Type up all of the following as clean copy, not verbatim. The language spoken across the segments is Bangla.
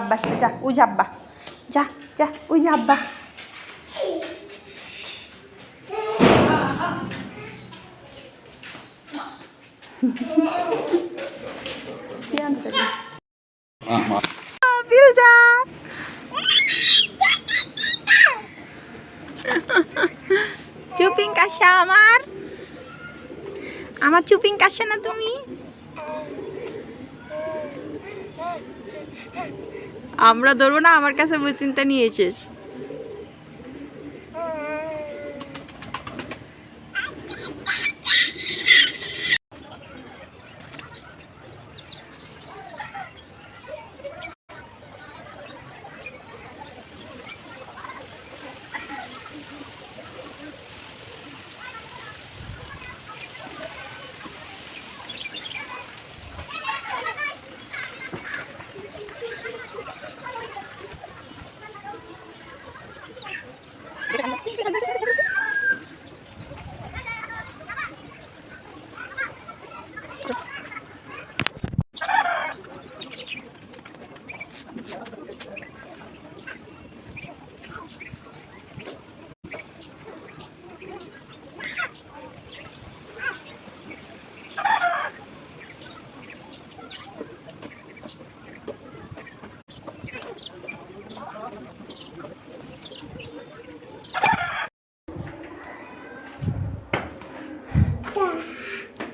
আব্বা আসছে, যা ওই যে আব্বা, যা যা ওই যে আব্বা। ফিরোজা চুপিং কাশা আমার চুপিং কাশা না তুমি? আমরা ধরবো না, আমার কাছে বুচিন্তা নিয়ে এসেছ।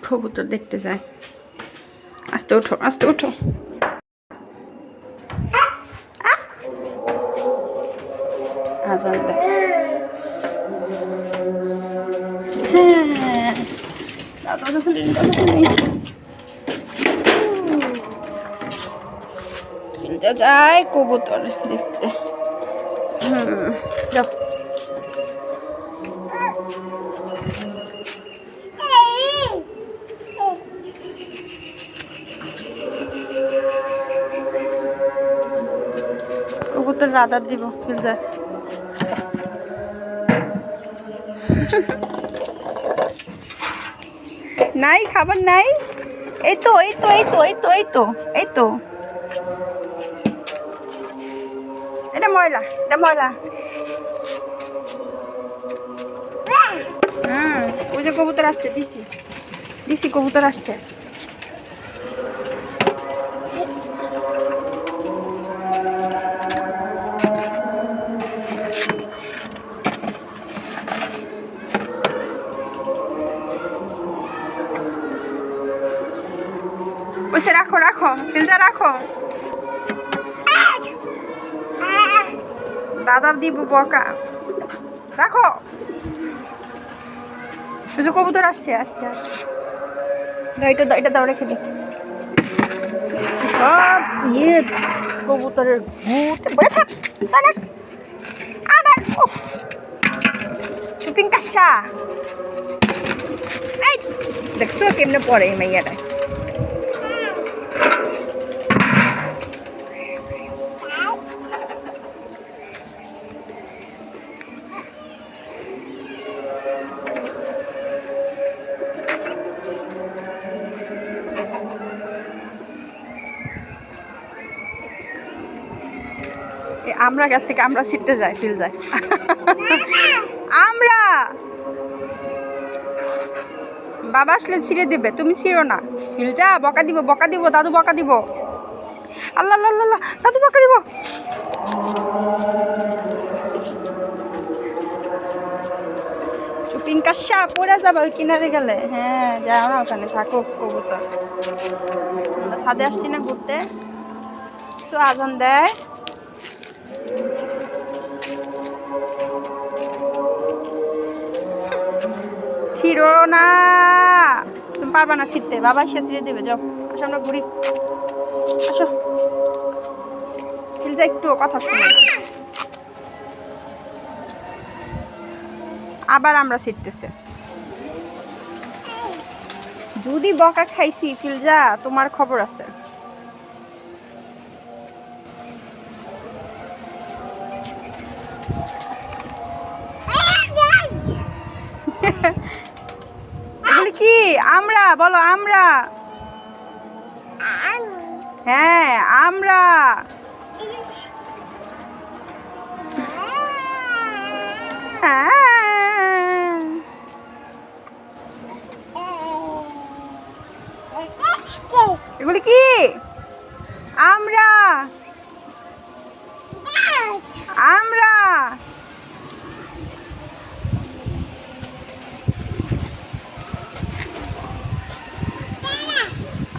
কবুতর দেখতে যায়। আস্তে ওঠো, আস্তে ওঠো। আজান দেয়। হ্যাঁ, দরজা খুলে নি, দরজা খুলে নি। ফিলজা যায় কবুতর দেখতে। যাও। কবুতর রাদার দিব ফিলজা। নাই খাবার নাই। এই তো এই তো এই তো এই তো এই তো এই তো, এটা ময়লা, এটা ময়লা। ওই যে কবুতর আসছে, দিছি দিছি, কবুতর আসছে। ওইসে রাখো রাখো ফিলজা, রাখো। দাদা দিব বকা, রাখো। ওই যে কবুতর আসছে আসছে আসছে। এটা দাও, এটা দাও, রেখে দি। সব ইয়ে কবুতরের ভূত বলে থাক। আবার চুপিং কাশা। এই দেখছো কেমনে পড়ে এই মাইয়াটা। আমরা গাছ থেকে আমরা ছিটতে যাই, ফিল যায়। আমরা বাবা আসলে ছিঁড়ে দেবে, তুমি ছিঁড়ো না। ফিল যা, বকা দিব বকা দিব, দাদু বকা দিব। আল্লাহ আল্লাহ আল্লাহ, দাদু বকা দিব। চুপিং কাশা পড়ে যাবে ওই কিনারে গেলে। হ্যাঁ যাও না, ওখানে থাকো কবুতর। আমরা ছাদে আসছি না ঘুরতে, তো আজান দেয়। ছিড়ো না, তুমি পারবা না ছিঁড়তে, বাবা এসে ছিঁড়ে দেবে। যাও, আসো আমরা ঘুরি, আসো। ফিলজা একটু কথা শুনে, আবার আমরা ছিঁড়তেছে। যদি বকা খাইছি ফিলজা, তোমার খবর আছে। এগুলি কি? আমরা বলো, আমরা। হ্যাঁ আমরা। এগুলি কি? আমরা আমরা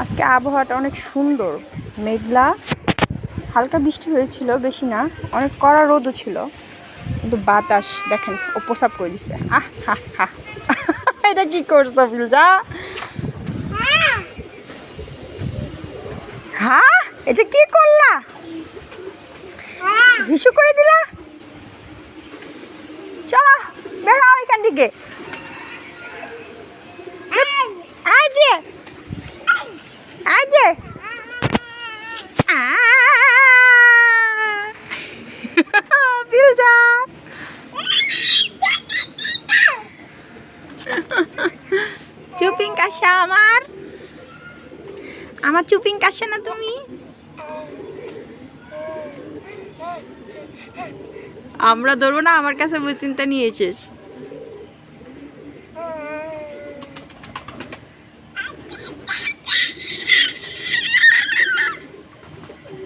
আজকে আবহাওয়াটা অনেক সুন্দর, মেঘলা, হালকা বৃষ্টি হয়েছিল, বেশি না, অনেক কড়া রোদও ছিল, কিন্তু বাতাস দেখেন ও প্রসাব করে দিচ্ছে। আহ হা হা এটা কি করছো ফিলজা? হ্যাঁ এটা কি করলা? হিসু করে দিলা? চলো বেরো এখান থেকে। চুপিং কাশা আমার চুপিং কাশা না তুমি? আমরা ধরবো না, আমার কাছে চিন্তা নিয়ে এসেছিস।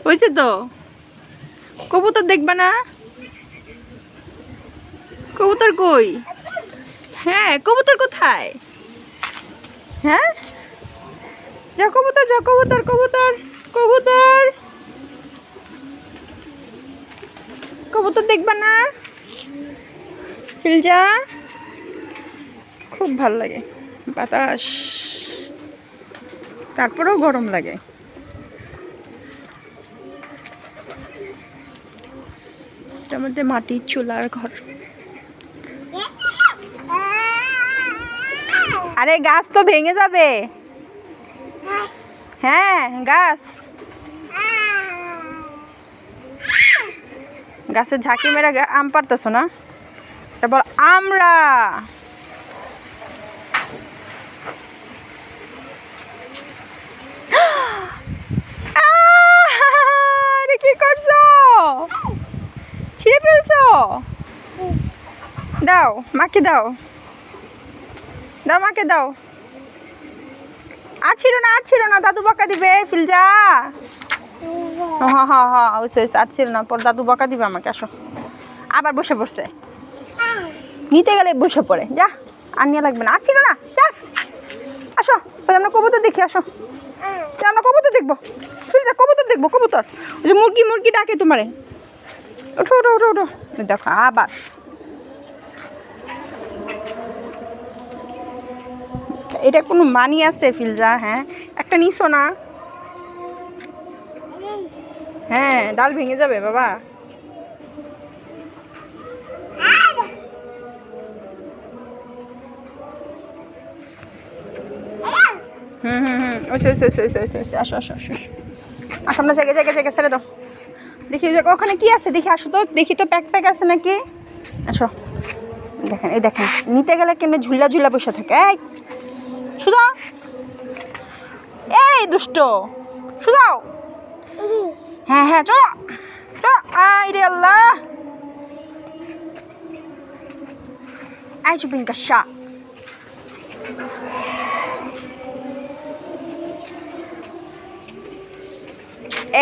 হয়েছে তো, কবুতর দেখবা না? কবুতর কই? হ্যাঁ কবুতর কোথায়? হ্যাঁ যা কবুতর, যা কবুতর, কবুতর কবুতর কবুতর দেখবা না? ফিলজা খুব ভাল লাগে বাতাস, তারপরেও গরম লাগে। এটার মধ্যে মাটির চুলার ঘর। আরে গাছ তো ভেঙে যাবে। হ্যাঁ গাছ, গাছের ঝাঁকি মেরে আম পারতেছো না? তারপর আমরা কি করছো? ছিঁড়ে ফেলছো? দাও মাকে দাও, দাও মাকে দাও। আর ছিল না, আর ছিল না, দাদু বকা দিবে ফিলজা। হ্যাঁ হ্যাঁ হ্যাঁ আর ছিল না, পর দাদু বকা দিবে আমাকে। আসো আবার বসে পড়ছে, নিতে গেলে বসে পড়ে। যা আর নিয়ে লাগবে না, আর ছিল না, যা আসো। আমরা কবুতর দেখি, আসো আমরা কবুতর দেখবো। ফিলজা কবুতর দেখবো, কবুতর ওই যে মুরগি, মুরগি ডাকে তোমারে। ওঠো ওঠো ওঠো ওঠো, দেখো আবার এটা কোনো মানি আছে ফিলজা? হ্যাঁ একটা নিছো না? হ্যাঁ ডাল ভেঙে যাবে বাবা। হুম হুম হুম আসো আসো আসো আসো আসো না, জায়গায় জায়গায় জায়গায় ছেড়ে দাও। দেখি ওখানে কি আছে দেখি, আসো তো দেখি তো, প্যাক প্যাক আছে নাকি। আসো দেখেন, এই দেখেন নিতে গেলে কেমনি ঝুলা ঝুলা বসে থাকে। এই শুধু এই দুষ্ট শুধাও। হ্যাঁ হ্যাঁ চলো চলো। আই রে আল্লাহ, আই চুপিং কাশা।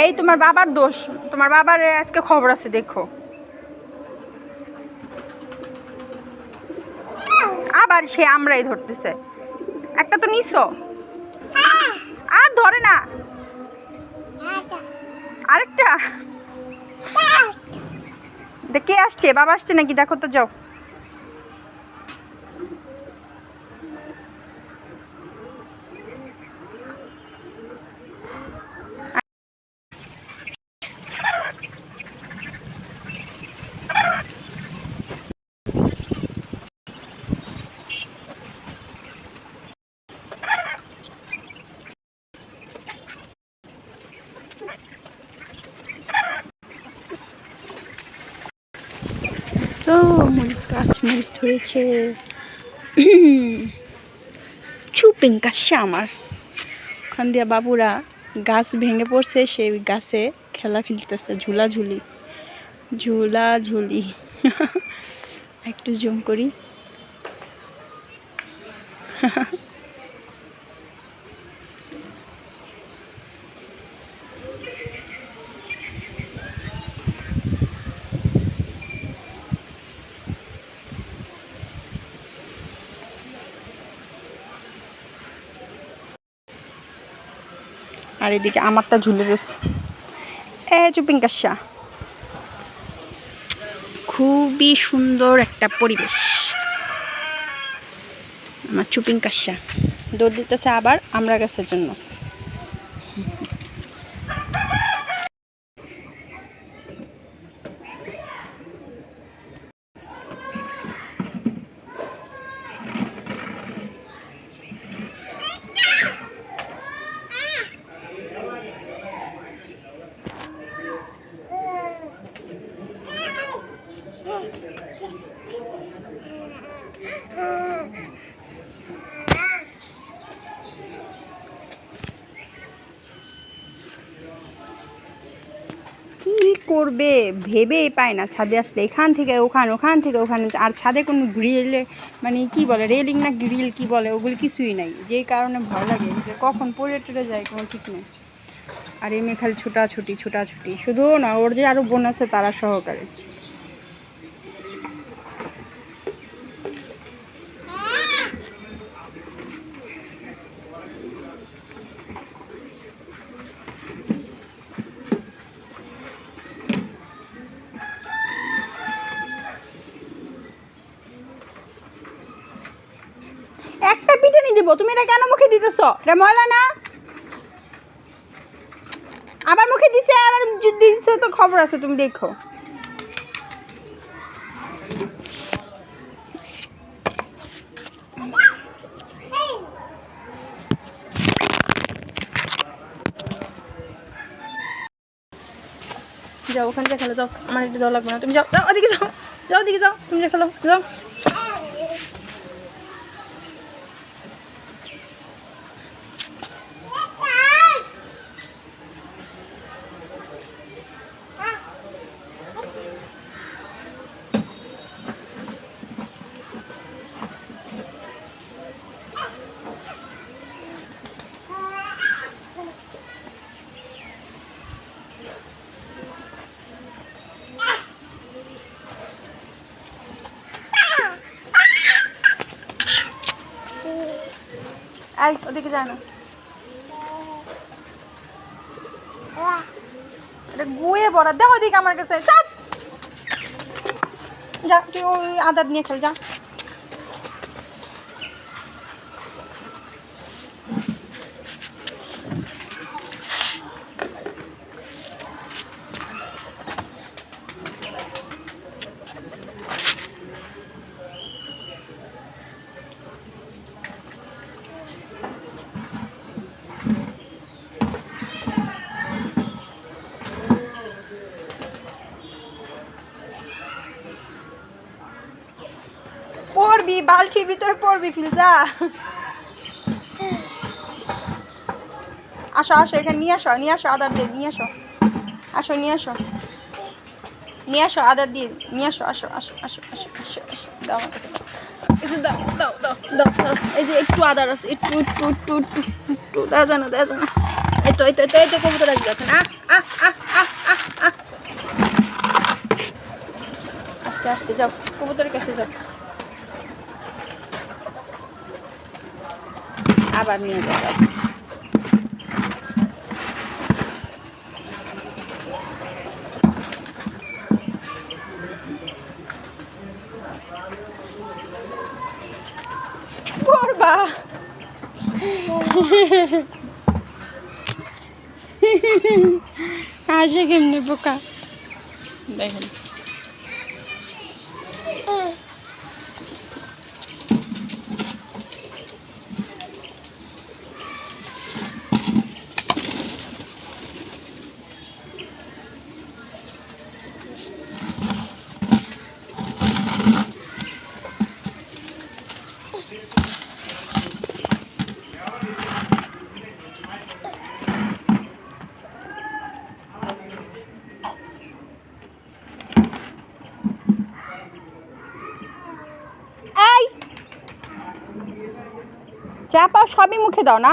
এই তোমার বাবার দোষ, তোমার বাবার আজকে খবর আছে দেখো। আবার সে আমরাই ধরতেছে, একটা তো নিছো আর ধরে না, আরেকটা কে আসছে? বাবা আসছে নাকি দেখো তো, যাও। মরিচ গাছ, মরিচ ধরেছে। চুপিং কাশা আমার। ওখান দিয়ে বাবুরা গাছ ভেঙে পড়ছে, সেই গাছে খেলা খেলতেছে, ঝুলাঝুলি ঝুলাঝুলি। একটু জুম করি। আর এদিকে আমারটা ঝুলে রয়েছে। চুপিং কাশা, খুবই সুন্দর একটা পরিবেশ। আমার চুপিং কাশা দৌড় দিতেছে আবার আমরা গাছের জন্য। কি করবে ভেবেই পায় না, ছাদে আসলে এখান থেকে ওখান, ওখান থেকে ওখানে। আর ছাদে কোনো গ্রিলে মানে কি বলে, রেলিং না গ্রিল কি বলে, ওগুলো কিছুই নাই, যেই কারণে ভয় লাগে যে কখন পড়ে টরে যায় কোনো ঠিক নেই। আর এমনি খালি ছোটাছুটি ছোটাছুটি, শুধু না ওর যে আরও বোন আছে তারা সহকারে। একটা পিটুনি দিব, তুমি এটা কেন মুখে দিতেছ? এটা ময়লা না? আবার মুখে দিছে, আবার দিচ্ছে তো খবর আছে, তুমি দেখো। যাও ওখানে যা খেলো, যাও, আমার একটু দেওয়া লাগবে না, তুমি যাও, যাও ওদিকে যাও, যাও ওদিকে যাও, তুমি যা খেলো, যাও। এই ওদিকে যায় না, এটা গুয়ে পড়া, দেখো ওদিকে আমার কাছে, চাপ যা, তুই ওই আদার নিয়ে খেল, যা। পড়বি, বালতির ভিতরে পড়বি ফিলজা। আসো আসো, এখানে নিয়ে আসো, নিয়ে আসো আদার দিয়ে, নিয়ে আসো, আসো নিয়ে আসো, নিয়ে আসো আদার দিয়ে, নিয়ে আসো, আসো আসো আসো আসো আসো আসো, দাও আমার কাছে, দাও দাও দাও দাও দাও। এই যে একটু আদার আছে, একটু একটু একটু একটু একটু, দেওয়া যায় না, দেওয়া যায় না। এই তো এই তো এই তো কবুতর আসবে এখন। আসছে আসছে, যাও কবুতরের কাছে যাও, আবার নিয়ে যাও। পড়বা আসে কেমনি বোকা দেখেন। যা পাও সবই মুখে দাও না।